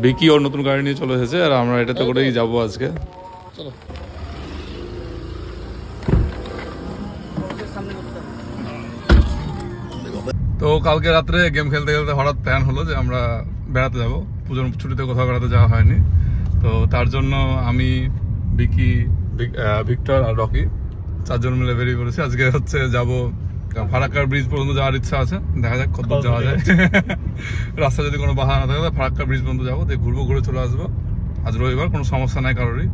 বিকি ওর নতুন গাড়ি নিয়ে চলে এসেছে আর আমরা এটাতে করেই যাবো আজকে। চলো। তো কালকে রাত্রে গেম খেলতে খেলতে হঠাৎ প্ল্যান হলো যে আমরা বেড়াতে যাবো, পুজোর ছুটিতে কোথাও বেড়াতে যাওয়া হয়নি। তো তার জন্য আমি, বিকি, ভিক্টর আর রকি 4 জন মিলে বেরিয়ে পড়েছি। আজকে হচ্ছে যাবো ফারাক্কার ব্রিজ পর্যন্ত যাওয়ার ইচ্ছা আছে, দেখা যাক কত যাওয়া যায়। রাস্তা যদি কোনো বাধা না থাকে ফারাক্কার ব্রিজ পর্যন্ত যাবো, দিয়ে ঘুরবো, ঘুরে চলে আসবো। আজ রবিবার, কোনো সমস্যা নাই কারোরই।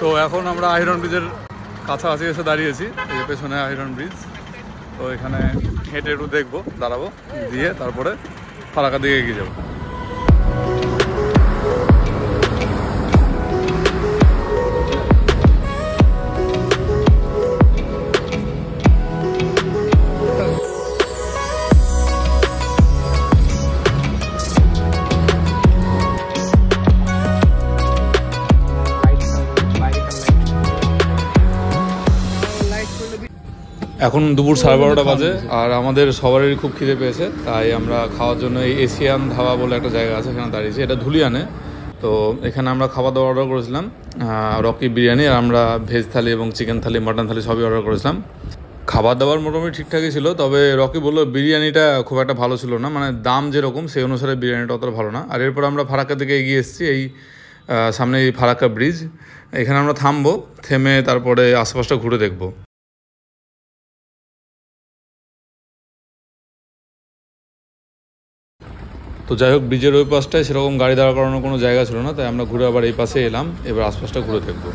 তো এখন আমরা আইরন ব্রিজের কাছাকাছি এসে দাঁড়িয়েছি, এই পেছনে আইরন ব্রিজ। তো এখানে হেঁটে একটু দেখবো, দাঁড়াবো, দিয়ে তারপরে ফারাক্কার দিকে এগিয়ে যাবো। এখন দুপুর 12:30 বাজে আর আমাদের সবারই খুব খিদে পেয়েছে, তাই আমরা খাওয়ার জন্য এই এশিয়ান ধাবা বলে একটা জায়গা আছে, এখানে দাঁড়িয়েছি। এটা ধুলিয়ানে। তো এখানে আমরা খাবার দাবার অর্ডার করেছিলাম, রকি বিরিয়ানি, আর আমরা ভেজ থালি এবং চিকেন থালি, মাটন থালি সবই অর্ডার করেছিলাম। খাবার দাবার মোটামুটি ঠিকঠাকই ছিল, তবে রকি বললো বিরিয়ানিটা খুব একটা ভালো ছিল না, মানে দাম যেরকম সেই অনুসারে বিরিয়ানিটা অতটা ভালো না। আর এরপর আমরা ফারাক্কার দিকে এগিয়ে এসেছি, এই সামনে এই ফারাক্কা ব্রিজ, এখানে আমরা থামবো, থেমে তারপরে আশেপাশটা ঘুরে দেখবো। তো যাই হোক, ব্রিজের ওই পাশটায় সেরকম গাড়ি দাঁড়া করানোর কোনো জায়গা ছিল না, তাই আমরা ঘুরে আবার এই পাশে এলাম। এবার আশপাশটা ঘুরে দেখবো।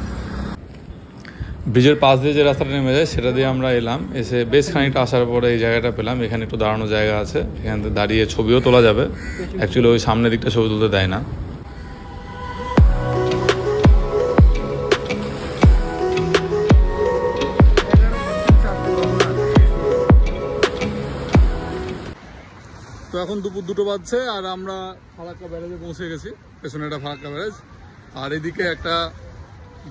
ব্রিজের পাশ দিয়ে যে রাস্তাটা নেমে যায় সেটা দিয়ে আমরা এলাম, এসে বেশ খানিকটা আসার পরে এই জায়গাটা পেলাম। এখানে একটু দাঁড়ানোর জায়গা আছে, এখান থেকে দাঁড়িয়ে ছবিও তোলা যাবে। অ্যাকচুয়ালি ওই সামনের দিকটা ছবি তুলতে দেয় না। তো এখন দুপুর 2টো বাজছে আর আমরা ফারাক্কা ব্যারেজে পৌঁছে গেছি। পেছনে একটা ফারাক্কা ব্যারেজ, আর এদিকে একটা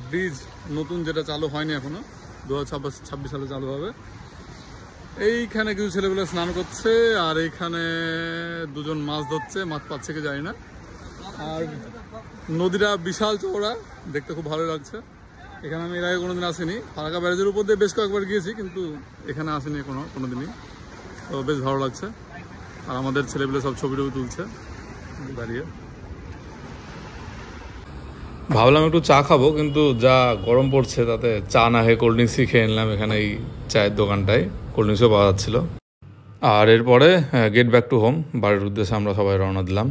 ব্রিজ নতুন, যেটা চালু হয়নি এখনো, 2026 সালে চালু হবে। এইখানে কিছু ছেলেগুলো স্নান করছে আর এইখানে 2জন মাছ ধরছে, মাছ পাচ্ছে কি জানি না। আর নদীটা বিশাল চওড়া, দেখতে খুব ভালো লাগছে। এখানে আমি এর আগে কোনোদিন আসিনি। ফারাক্কা ব্যারেজের উপর দিয়ে বেশ কয়েকবার গিয়েছি, কিন্তু এখানে আসিনি কোনোদিনই। তো বেশ ভালো লাগছে। আর আমাদের ছেলেগুলো সব ছবি টবি তুলছে দাঁড়িয়ে। ভাবলাম একটু চা খাবো, কিন্তু যা গরম পড়ছে তাতে চা না খেয়ে কোল্ড ড্রিঙ্কসই খেয়ে নিলাম এখানে এই চায়ের দোকানটায়। কোল্ড ড্রিঙ্কসও পাওয়া যাচ্ছিলো। আর এরপরে গেট ব্যাক টু হোম, বাড়ির উদ্দেশ্যে আমরা সবাই রওনা দিলাম।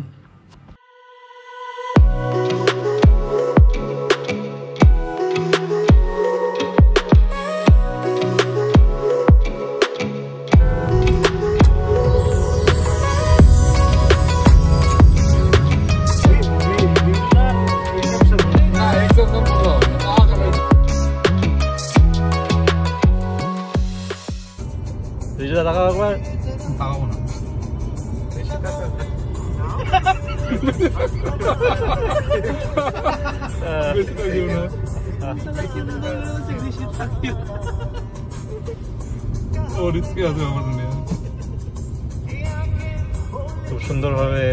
খুব সুন্দর ভাবে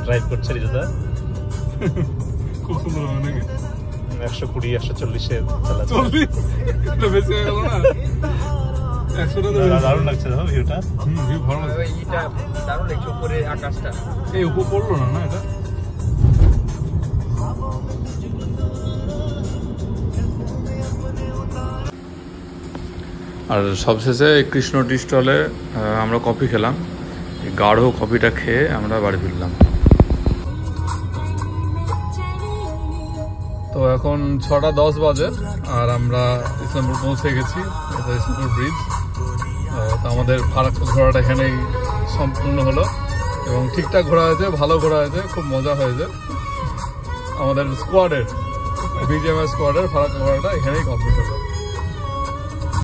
ড্রাইভ করছে রিজুদা, খুব সুন্দর হবে নাকি? 120 140-এ চালাচ্ছে। দারুণ লাগছে ভিউটা। ভিউ ভালো লাগছে, এইটা দারুণ লাগছে, উপরে আকাশটা। এই উপর পড়লো না এটা। আর সবশেষে কৃষ্ণ টি স্টলে আমরা কফি খেলাম। গাঢ় কফিটা খেয়ে আমরা বাড়ি ফিরলাম। তো এখন 6:10 বাজে আর আমরা ইসলামপুর পৌঁছে গেছি। এটা ইসলামপুর ব্রিজ। তো আমাদের ফারাক্কা ঘোরাটা এখানেই সম্পূর্ণ হলো। এবং ঠিকঠাক ঘোরা হয়েছে, ভালো ঘোরা হয়েছে, খুব মজা হয়েছে। আমাদের স্কোয়াডের BGMI স্কোয়াডের ফারাক্কা ঘোরাটা এখানেই কমপ্লিট হলো।